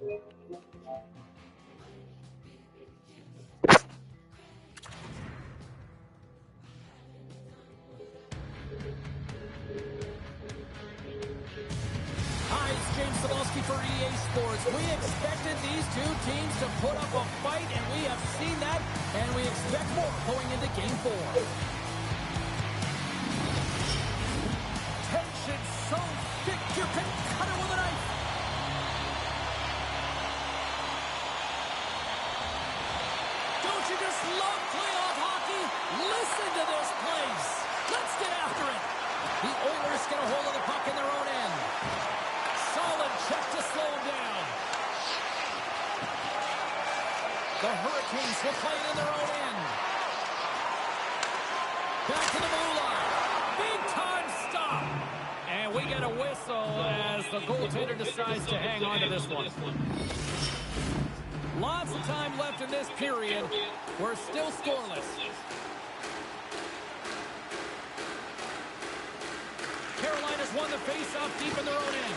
For EA Sports. We expected these two teams to put up a fight, and we have seen that, and we expect more going into Game 4. Tension so thick you can cut it with a knife. Don't you just love playoff hockey? Listen to this place. Let's get after it. The Oilers get a hold of the puck in their own end. Solid check to slow him down. The Hurricanes will play it in their own end. Back to the blue line. Big time stop. And we get a whistle as the goaltender decides to hang on to this one. Lots of time left in this period. We're still scoreless. Carolina's won the face-off deep in their own end.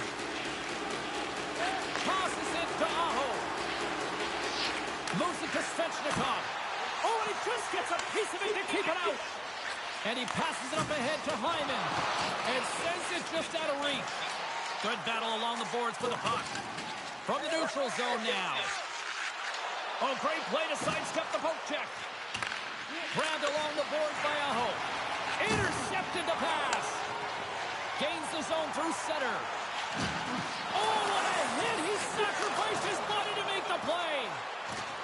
Passes it to Aho. Moves it to Svechnikov. Oh, and he just gets a piece of it to keep it out. And he passes it up ahead to Hyman. And sends it just out of reach. Good battle along the boards for the puck. From the neutral zone now. Oh, great play to sidestep the poke check. Grabbed along the boards by Aho. Intercepted the pass. Gains the zone through center. Oh, what a hit! He sacrificed his body to make the play.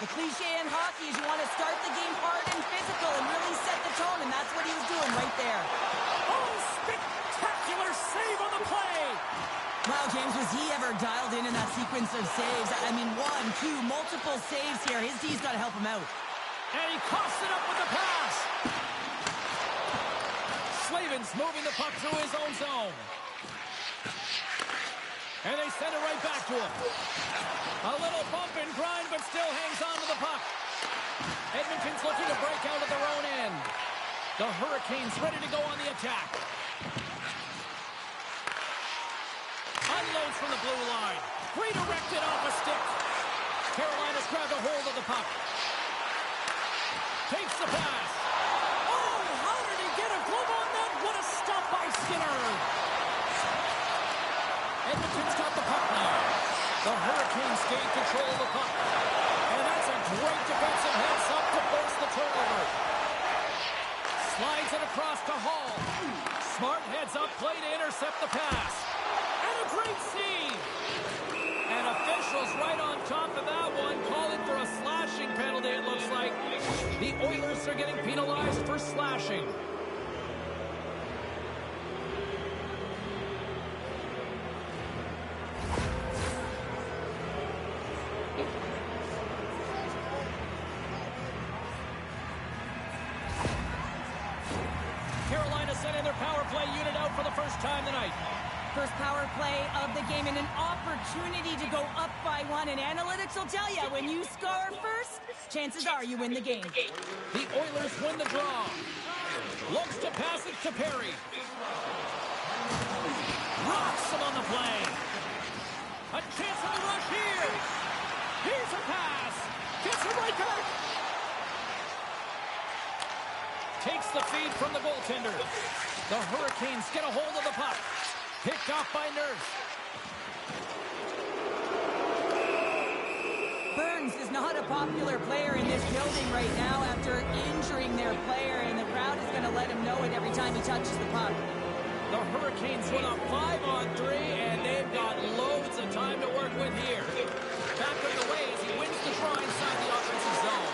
The cliche in hockey is you want to start the game hard and physical and really set the tone, and that's what he was doing right there. Oh, spectacular save on the play! Wow, James, was he ever dialed in that sequence of saves? I mean, 1, 2, multiple saves here. His D's got to help him out. And he coughs it up with the pass. Slavin's moving the puck through his own zone. And they send it right back to him. A little bump and grind, but still hangs on to the puck. Edmonton's looking to break out of their own end. The Hurricanes ready to go on the attack. Unloads from the blue line. Redirected off a stick. Carolina's grabbed a hold of the puck. Takes the pass. Oh, how did he get a glove on that? What a stop by Skinner. Edmonton's got the puck now. The Hurricanes gain control of the puck. And that's a great defensive heads-up to force the turnover. Slides it across to Hall. Smart heads-up play to intercept the pass. And a great save. And officials right on top of that one, calling for a slashing penalty, it looks like. The Oilers are getting penalized for slashing. Carolina sending their power play unit out for the first time tonight. First power play of the game and an opportunity to go up by 1. And analytics will tell you, when you score first, chances are you win the game. The Oilers win the draw. Looks to pass it to Perry. Rocks him on the play. A chance on the rush here. Here's a pass. Gets it right back. Takes the feed from the goaltender. The Hurricanes get a hold of the puck. Picked off by Nurse. Burns is not a popular player in this building right now after injuring their player, and the crowd is going to let him know it every time he touches the puck. The Hurricanes win a 5-on-3, and they've got loads of time to work with here. Back underway as he wins the draw inside the offensive zone.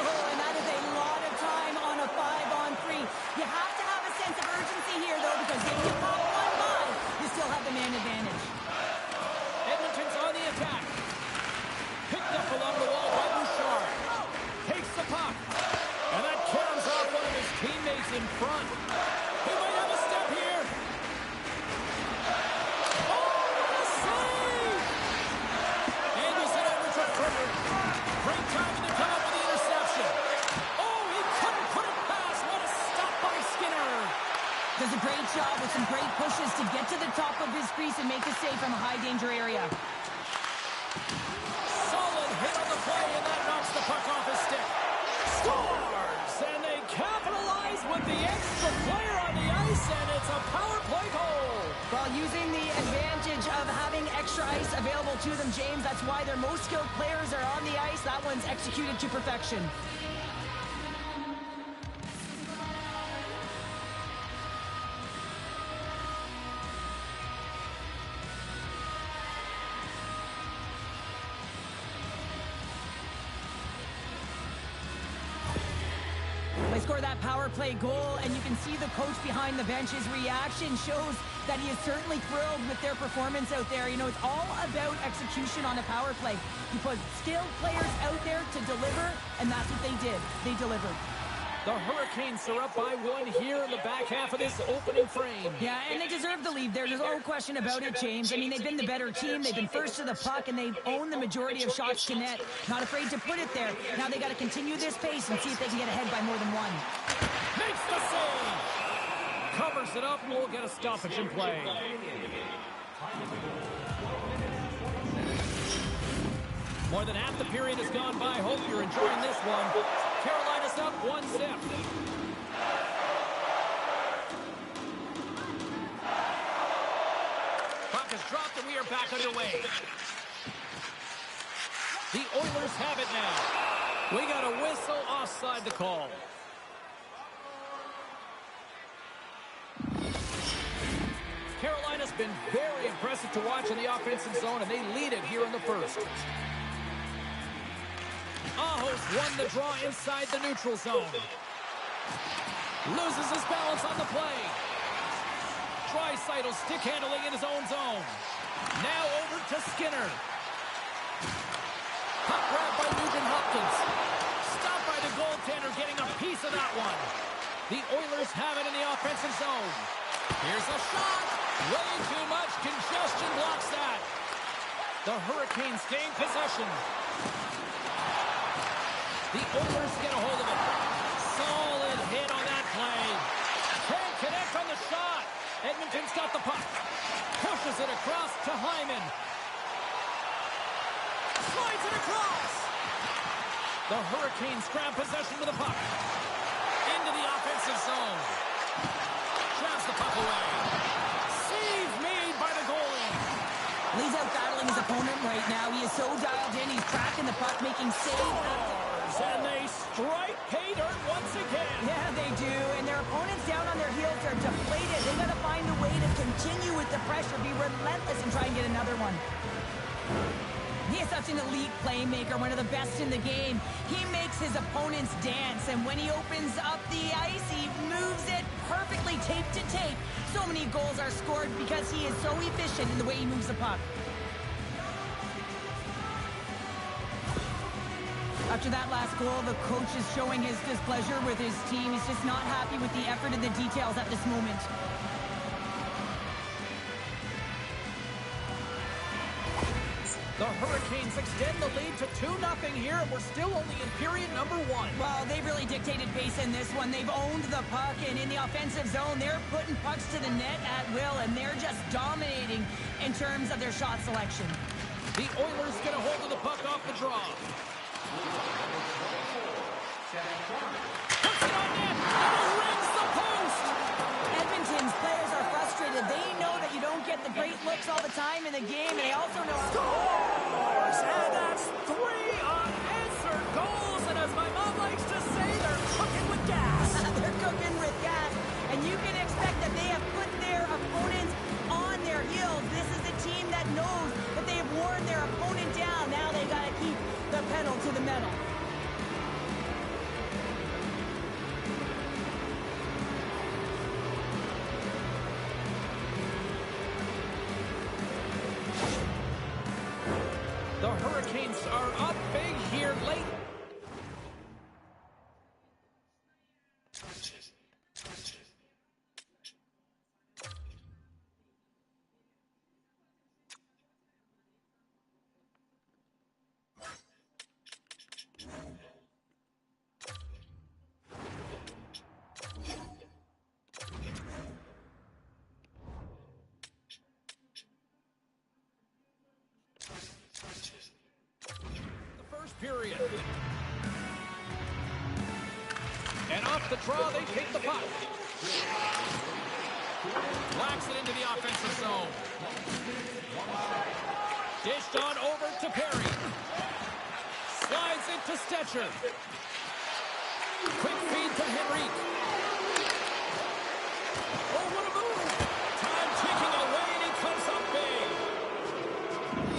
Oh, and that is a lot of time on a 5-on-3. You have to have a sense of urgency here, though, because if you pop one by, you still have the man advantage. Edmonton's on the attack. Picked up along the wall by Bouchard. Takes the puck. And that caroms off one of his teammates in front. He might have a step here. Oh, what a save! Angles it over to Frederick. Great time to come up with the interception. Oh, he couldn't put it past. What a stop by Skinner. Does a great job with some great pushes to get to the top of his crease and make a save from a high-danger area. Well, using the advantage of having extra ice available to them, James, that's why their most skilled players are on the ice. That one's executed to perfection. They score that power play goal, and you can see the coach behind the bench. His reaction shows that he is certainly thrilled with their performance out there. You know, it's all about execution on a power play. You put skilled players out there to deliver, and that's what they did. They delivered. The Hurricanes are up by 1 here in the back half of this opening frame. Yeah, and they deserve the lead there. There's no question about it, James. I mean, they've been the better team. They've been first to the puck, and they've owned the majority of shots to net. Not afraid to put it there. Now they got to continue this pace and see if they can get ahead by more than one. Makes the save! Covers it up, and we'll get a stoppage in play. More than half the period has gone by. Hope you're enjoying this one. Carolina's up 1-0. Puck is dropped, and we are back underway. The Oilers have it now. We got a whistle offside the call. Carolina's been very impressive to watch in the offensive zone, and they lead it here in the first. Ahos won the draw inside the neutral zone. Loses his balance on the play. Draisaitl stick handling in his own zone. Now over to Skinner. Puck grab by Nugent-Hopkins. Stopped by the goaltender, getting a piece of that one. The Oilers have it in the offensive zone. Here's a shot. Way too much congestion blocks that. The Hurricanes gain possession. The Oilers get a hold of it. Solid hit on that play. Can't connect on the shot. Edmonton's got the puck. Pushes it across to Hyman. Slides it across. The Hurricanes grab possession with the puck. Into the offensive zone. Grabs the puck away. Save made by the goalie. He's out battling his opponent right now. He is so dialed in. He's tracking the puck, making save. And they strike pay dirt once again. Yeah, they do. And their opponents down on their heels are deflated. They got to find a way to continue with the pressure, be relentless, and try and get another one. He is such an elite playmaker, one of the best in the game. He makes his opponents dance, and when he opens up the ice, he moves it perfectly tape to tape. So many goals are scored because he is so efficient in the way he moves the puck. After that last goal, the coach is showing his displeasure with his team. He's just not happy with the effort and the details at this moment. The Hurricanes extend the lead to 2-0 here, and we're still only in period number 1. Well, they've really dictated pace in this one. They've owned the puck, and in the offensive zone, they're putting pucks to the net at will, and they're just dominating in terms of their shot selection. The Oilers get a hold of the puck off the draw. Puts it on net, and it rings the post! Edmonton's players are frustrated. They know that you don't get the great looks all the time in the game, and they also know... Scores! And that's 3 unanswered goals, and as my mom likes to say, they're cooking with gas. They're cooking with gas, and you can expect that they have put their opponents on their heels. This is a team that knows that they have worn their opponent down. Now they got to keep the pedal to the metal. The Hurricanes are up big here late. Period. And off the draw, they take the puck. Whacks it into the offensive zone. Dished on over to Perry. Slides it to Stetcher. Quick feed to Henrique. Oh, what a move! Time ticking away, and he comes up big.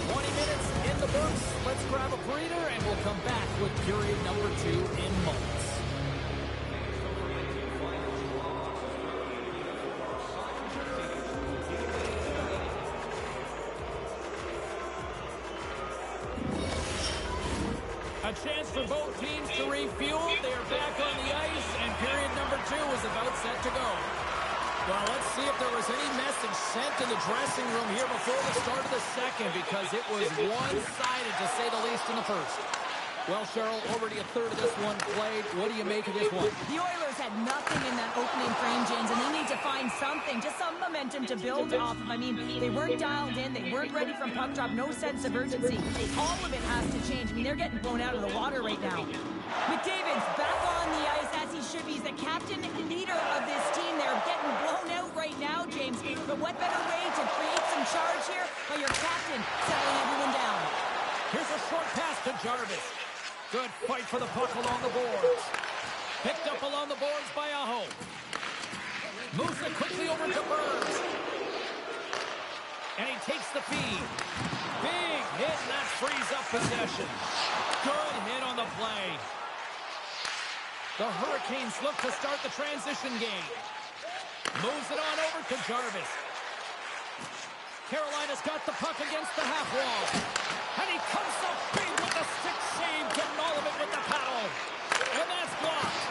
20 minutes in the books. Let's grab a breather, and we'll come back with period number 2 in moments. A chance for both teams to refuel. They are back on the ice, and period number 2 is about set to go. Well, let's see if there was any message sent in the dressing room here before the start of the second, because it was one-sided, to say the least, in the first. Well, Cheryl, already a third of this one played. What do you make of this one? The Oilers had nothing in that opening frame, James, and they need to find something, just some momentum to build off of. I mean, they weren't dialed in. They weren't ready from puck drop. No sense of urgency. All of it has to change. I mean, they're getting blown out of the water right now. McDavid's back on the ice as he should be. He's the captain and leader of this team. They're getting blown out right now, James. But what better way to create some charge here by your captain settling everyone down? Here's a short pass to Jarvis. Good fight for the puck along the boards. Picked up along the boards by Aho. Moves it quickly over to Burns. And he takes the feed. Big hit, and that frees up possession. Good hit on the play. The Hurricanes look to start the transition game. Moves it on over to Jarvis. Carolina's got the puck against the half wall. And he comes up big with the stick save, getting all of it with the paddle. And that's blocked.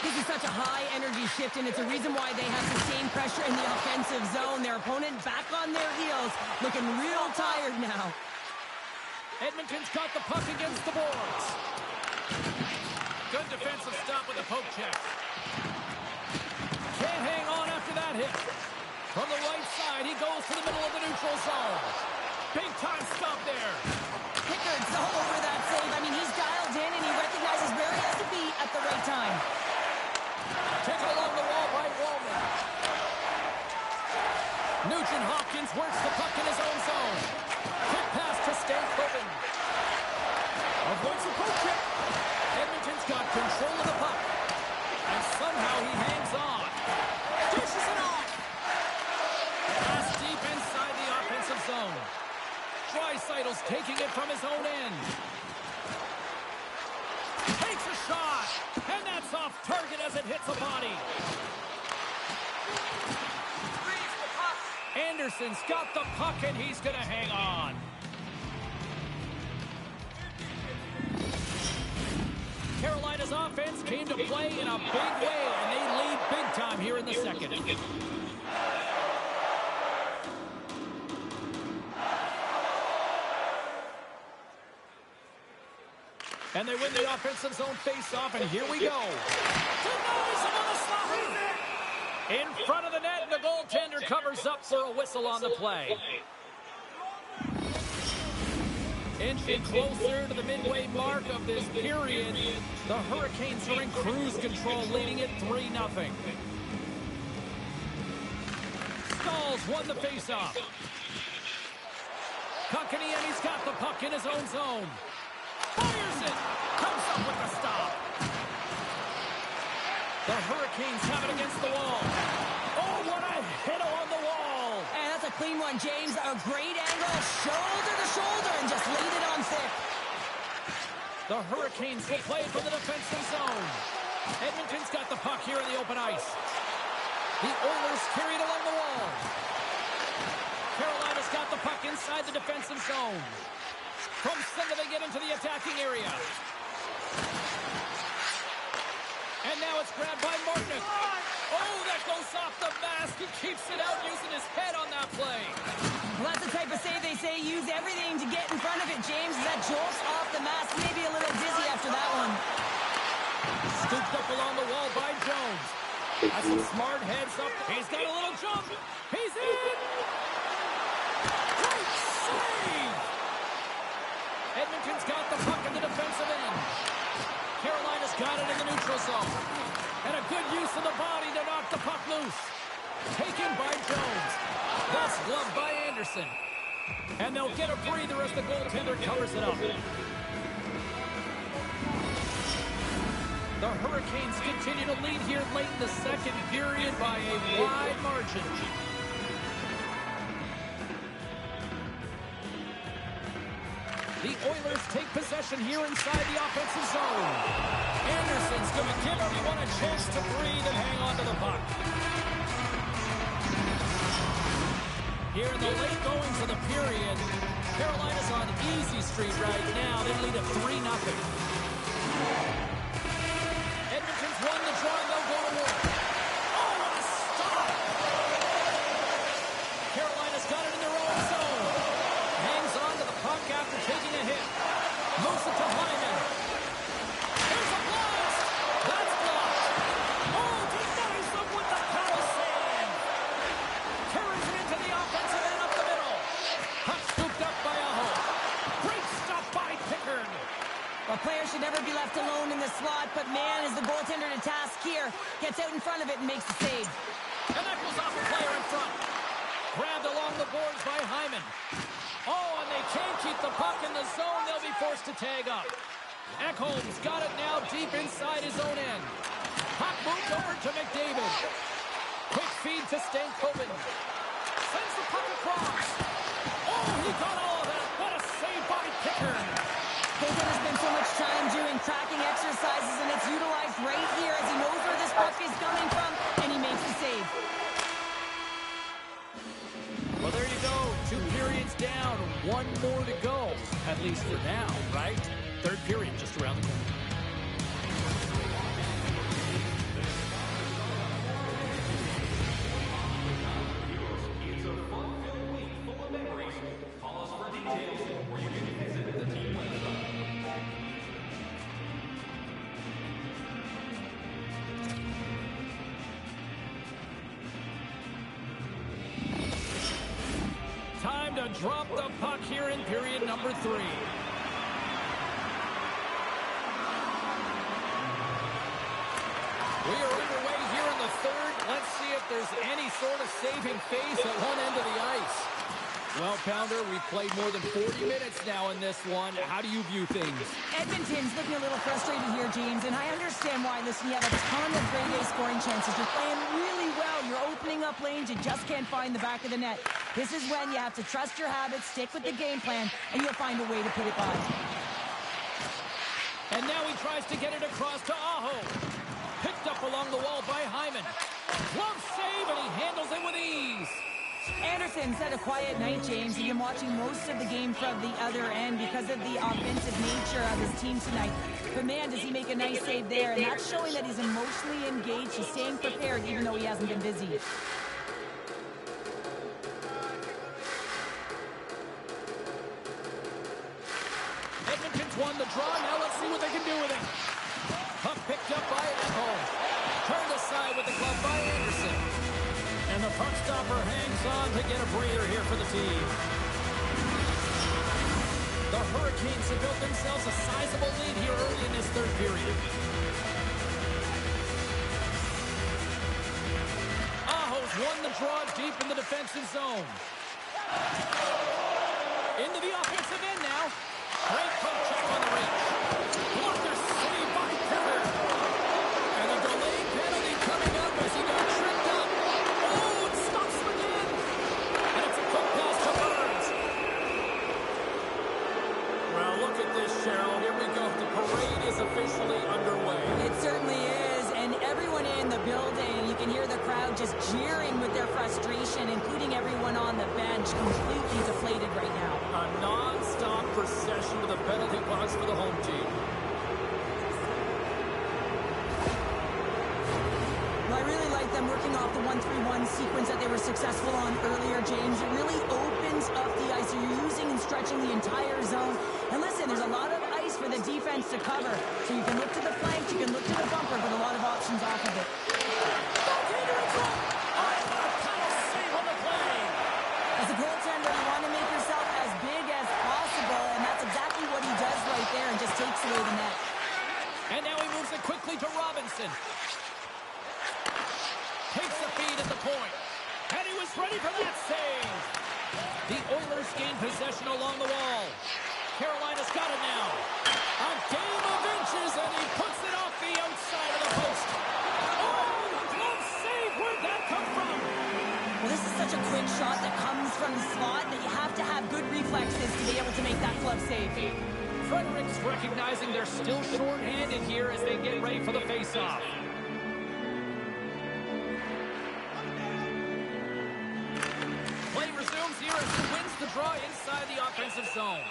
This is such a high-energy shift, and it's a reason why they have sustained pressure in the offensive zone. Their opponent back on their heels, looking real tired now. Edmonton's got the puck against the boards. Good defensive stop with the poke check. Can't hang on after that hit. From the right side, he goes to the middle of the neutral zone. Big time stop there. Pickard's all over that save. I mean, he's dialed in, and he recognizes where he has to be at the right time. Taken along the wall by Wallman. Nugent Hopkins works the puck in his own zone. Quick pass to Stanleycup. Avoids the poke check. Edmonton's got control of the puck. And somehow he hangs on. Dishes it off. Pass deep inside the offensive zone. Draisaitl's taking it from his own end. Takes a shot. And that's off target as it hits a body. Anderson's got the puck, and he's going to hang on. Carolina's offense came to play in a big way, and they lead big time here in the second. And they win the offensive zone face-off, and here we go. Denies him on the slot. In front of the net, and the goaltender covers up for a whistle on the play. Inching closer to the midway mark of this period, the Hurricanes are in cruise control, leading it 3-0. Stalls won the face-off. Kotkaniemi's got the puck in his own zone. Fires it. Comes up with the stop. The Hurricanes have it against the wall. Oh, what a hit on the wall. And that's a clean one, James. A great angle, shoulder to shoulder, and just laid it on thick. The Hurricanes will play from the defensive zone. Edmonton's got the puck here in the open ice. The Oilers carry it along the wall. Carolina's got the puck inside the defensive zone. From center, they get into the attacking area. And now it's grabbed by Martin. Oh, that goes off the mask. He keeps it out using his head on that play. Well, that's the type of save they say use everything to get in front of it, James. That jolts off the mask. Maybe a little dizzy after that one. Scooped up along the wall by Jones. That's some smart heads up. He's got a little jump. He's in. Great save. Edmonton's got the puck in the defensive end. Carolina's got it in the neutral zone. And a good use of the body to knock the puck loose. Taken by Jones. That's gloved by Anderson. And they'll get a breather as the goaltender covers it up. The Hurricanes continue to lead here late in the second period by a wide margin. The Oilers take possession here inside the offensive zone. Anderson's going to give everyone a chance to breathe and hang on to the puck. Here in the late goings of the period, Carolina's on easy street right now. They lead at 3-0. Edmonton's won the draw and they'll go to work. Oh, what a stop! Carolina's got it in their own zone. Hangs on to the puck after taking a hit. Moves it to Hyman. There's a blast! That's blocked. Oh, denies them with the power save. Carries it into the offensive end up the middle. Puck scooped up by Aho. Great stop by Pickard. A player should never be left alone in the slot, but man, is the goaltender to task here. Gets out in front of it and makes the save. And that goes off a player in front. Grabbed along the boards by Hyman. Oh, and they can't keep the puck in the zone. They'll be forced to tag up. Ekholm's got it now deep inside his own end. Puck moved over to McDavid. Quick feed to Stankoven. Sends the puck across. Oh, he got all of that. What a save by Pickard. Goaltender spent so much time doing tracking exercises, and it's utilized right here as he knows where this puck is coming from, and he makes the save. Well, there you go. 2 periods down. 1 more to go. At least for now, right? Third period just around the corner. It's a fun-filled week full of memories. Call us for details or you can visit the team website. Time to drop the puck here in period number 3. We are underway here in the third. Let's see if there's any sort of saving face at one end of the ice. Well, Pounder, we've played more than 40 minutes now in this one. How do you view things? Edmonton's looking a little frustrated here, James, and I understand why. Listen, you have a ton of grade A scoring chances. You're playing really well. You're opening up lanes. You just can't find the back of the net. This is when you have to trust your habits, stick with the game plan, and you'll find a way to put it by. And now he tries to get it across to Aho. Picked up along the wall by Hyman. Glove save, and he handles it with ease. Anderson's had a quiet night, James. He's been watching most of the game from the other end because of the offensive nature of his team tonight. But man, does he make a nice save there, and that's showing that he's emotionally engaged. He's staying prepared even though he hasn't been busy. Edmonton's won the draw. Now let's see what they can do with it. Puck picked up by Ekholm. Turned aside with the glove by Anderson. And the puck stopper hangs on to get a breather here for the team. The Hurricanes have built themselves a sizable lead here early in this third period. Aho's won the draw deep in the defensive zone. Into the offensive end now. Great poke check on the reach. Blocker save by Pickard. And a delayed penalty coming up as he got tripped up. Oh, it stops him again. And it's a quick pass to Burns. Well, look at this, Cheryl. Here we go. The parade is officially underway. It certainly is, and everyone in the building, you can hear the crowd just jeering with their frustration, including everyone on the bench, completely deflated right now. A non-stop procession to the penalty box for the home team. Well, I really like them working off the 1-3-1 sequence that they were successful on earlier, James. It really opens up the ice. So you're using and stretching the entire zone. And listen, there's a lot of ice for the defense to cover. So you can look to the flanks, you can look to the bumper, but a lot of options off of it. As a goaltender, you want to make yourself as big as possible, and that's exactly what he does right there and just takes away the net. And now he moves it quickly to Robinson. Takes the feed at the point. Gets ready for that save. The Oilers gain possession along the wall. Carolina's got it now. A game of inches, and he puts it off the outside of the post. Oh, glove save. Where'd that come from? Well, this is such a quick shot that comes from the slot that you have to have good reflexes to be able to make that glove save. Fredericks recognizing they're still short-handed here as they get ready for the face-off. Play resumes here as he wins the draw inside the offensive zone.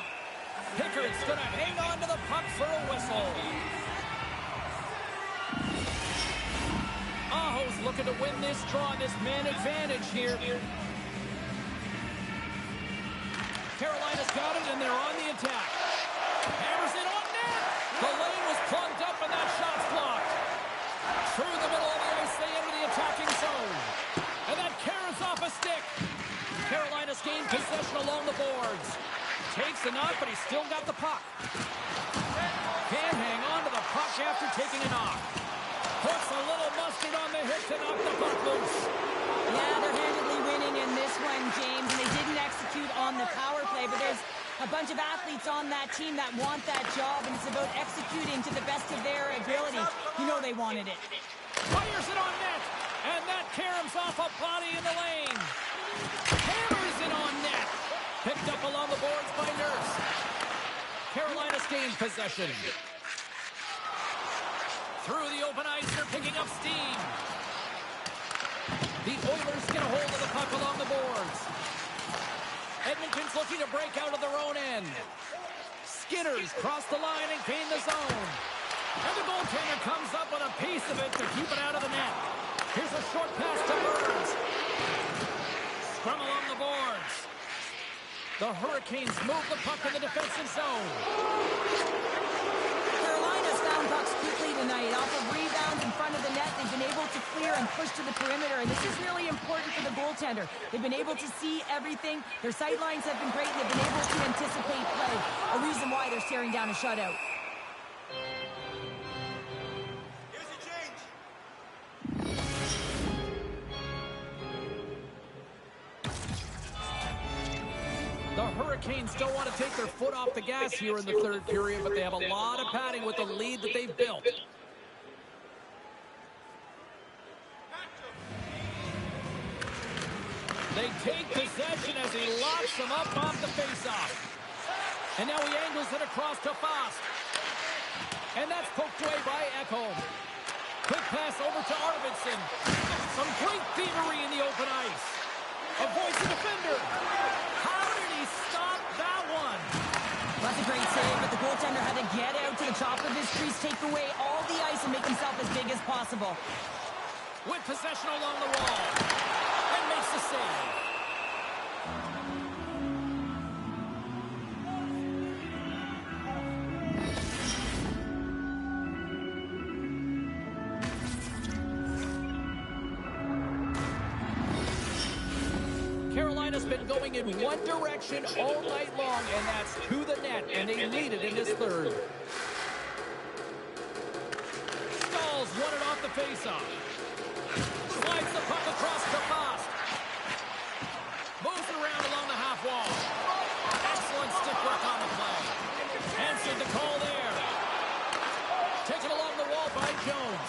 Pickard's going to hang on to the puck for a whistle. Aho's looking to win this draw, this man advantage here. Carolina's got it, and they're on the attack. Hammers it on net. The lane was plugged up, and that shot's blocked. Through the middle of the ice, they enter the attacking zone. And that carries off a stick. Carolina's gained possession along the boards. Takes the knock, but he's still got the puck. Can't hang on to the puck after taking a knock. Puts a little mustard on the hit to knock the puck loose. Yeah, they're handedly winning in this one, James, and they didn't execute on the power play, but there's a bunch of athletes on that team that want that job, and it's about executing to the best of their ability. You know they wanted it. Fires it on net, and that caroms off a body in the lane. Hammers it on net. Picked up along the boards by Nurse. Carolina's gained possession. Through the open ice, they're picking up steam. The Oilers get a hold of the puck along the boards. Edmonton's looking to break out of their own end. Skinners cross the line and gain the zone. And the goaltender comes up with a piece of it to keep it out of the net. Here's a short pass to Burns. Scrum along the boards. The Hurricanes move the puck in the defensive zone. Carolina's found pucks quickly tonight. Off of rebounds in front of the net, they've been able to clear and push to the perimeter, and this is really important for the goaltender. They've been able to see everything. Their sight lines have been great, and they've been able to anticipate play. A reason why they're staring down a shutout. Here's a change. The Hurricanes don't want to take their foot off the gas here in the third period, but they have a lot of padding with the lead that they've built. They take possession as he locks them up off the faceoff. And now he angles it across to Fost. And that's poked away by Ekholm. Quick pass over to Arvidsson. Some great thievery in the open ice. Avoids the defender. How did he stop that one? That's a great save, but the goaltender had to get out to the top of his crease, take away all the ice, and make himself as big as possible. With possession along the wall. And makes the save. Carolina's been going in one direction all night long, and that's to the net, and they lead it in this third. Stalls won it off the faceoff. Slides the puck across to Fost. Moves it around along the half wall. Excellent stick work on the play. Answered the call there. Taken along the wall by Jones.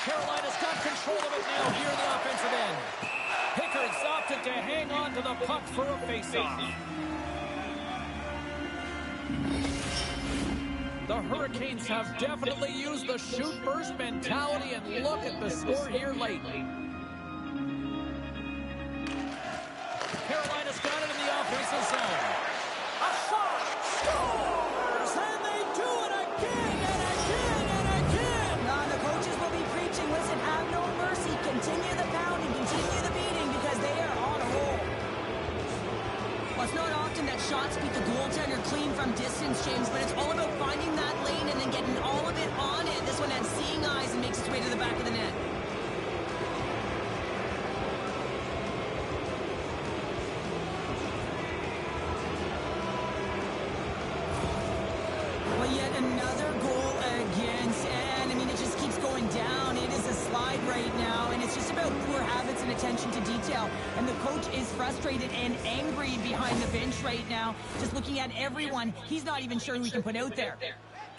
Carolina's got control of it now here in the offensive end. Pickard's opted to hang on to the puck for a faceoff. The Hurricanes have definitely used the shoot-first mentality, and look at the score here late. Carolina's got it in the offensive zone. A shot! Scores! And they do it again and again and again! Now, the coaches will be preaching, listen, have no mercy. Continue the pounding, continue the beating, because they are on a roll. Well, it's not often that shots beat the goaltender clean from distance, James, but it's all about finding that lane and then getting all of it on it. This one has seeing eyes and makes its way to the back of the net. Well, yet another goal against, and I mean, it just keeps going down. It is a slide right now, and it's just about poor habits and attention to detail. And the coach is frustrated and angry behind the bench right now. Just looking at everyone, he's not even sure who he can put out there.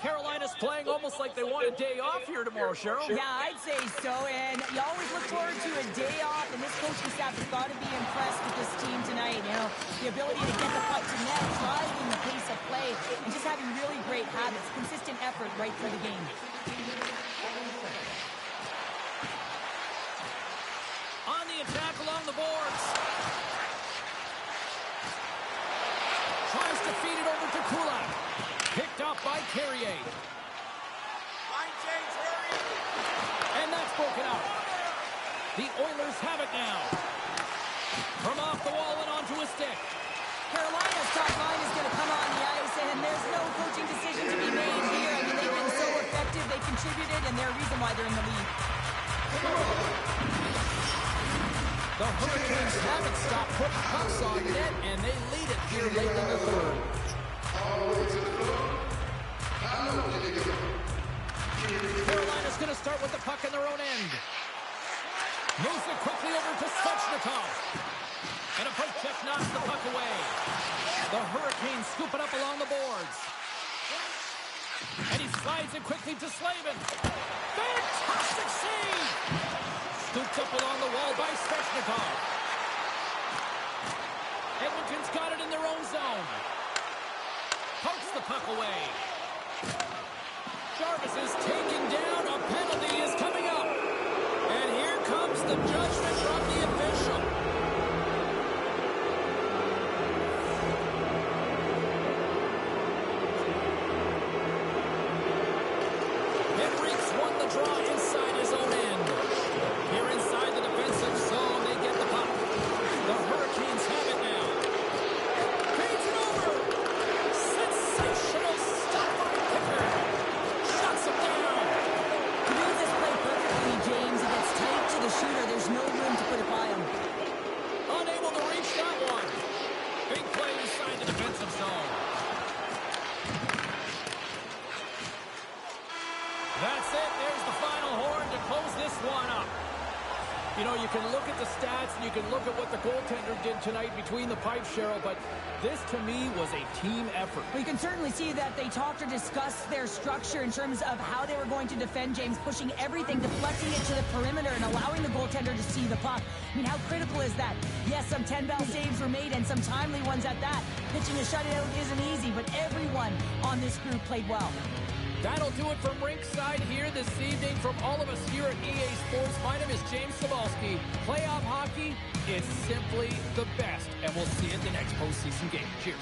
Carolina's playing almost like they want a day off here tomorrow, Cheryl. Yeah, I'd say so, and you always look forward to a day off, and this coaching staff has got to be impressed with this team tonight. You know, the ability to get the puck to net, driving the pace of play, and just having really great habits, consistent effort right through the game. On the attack along the boards. Tries to feed it over to Kulak. Picked up by Carrier. Line change, hurry! And that's broken out. The Oilers have it now. From off the wall and onto a stick. Carolina's top line is going to come on the ice, and there's no coaching decision to be made here. I mean, they've been so effective, they contributed, and they're a reason why they're in the lead. The Hurricanes haven't stopped putting pucks on net, and they lead it here late in the third. Carolina's going to start with the puck in their own end. Moves it quickly over to Svechnikov. And a poke check knocks the puck away. The Hurricanes scoop it up along the boards. And he slides it quickly to Slavin. Fantastic save! Scooped up along the wall by Svechnikov. Edmonton's got it in their own zone. Pokes the puck away. Jarvis is taking down. A penalty is coming up. And here comes the judgment from the official. Henriques won the draw inside his own end. Here inside the defensive zone, they get the puck. The Hurricanes have it now. Feeds it over. Sensational stuff by Picker. Shuts him down. He reads this play perfectly, James. If it's tight to the shooter, there's no room to put it by him. Unable to reach that one. Big play inside the defensive zone. That's it. There's the final horn to close this one up. You know, you can look at the stats and you can look at what the goaltender did tonight between the pipes, Cheryl, but this, to me, was a team effort. We can certainly see that they talked or discussed their structure in terms of how they were going to defend James, pushing everything, deflecting it to the perimeter, and allowing the goaltender to see the puck. I mean, how critical is that? Yes, some 10-bell saves were made, and some timely ones at that. Pitching a shutout isn't easy, but everyone on this group played well. That'll do it from Rinkside here this evening. From all of us here at EA Sports, my name is James Cebulski. Playoff hockey is simply the best, and we'll see you at the next postseason game. Cheers.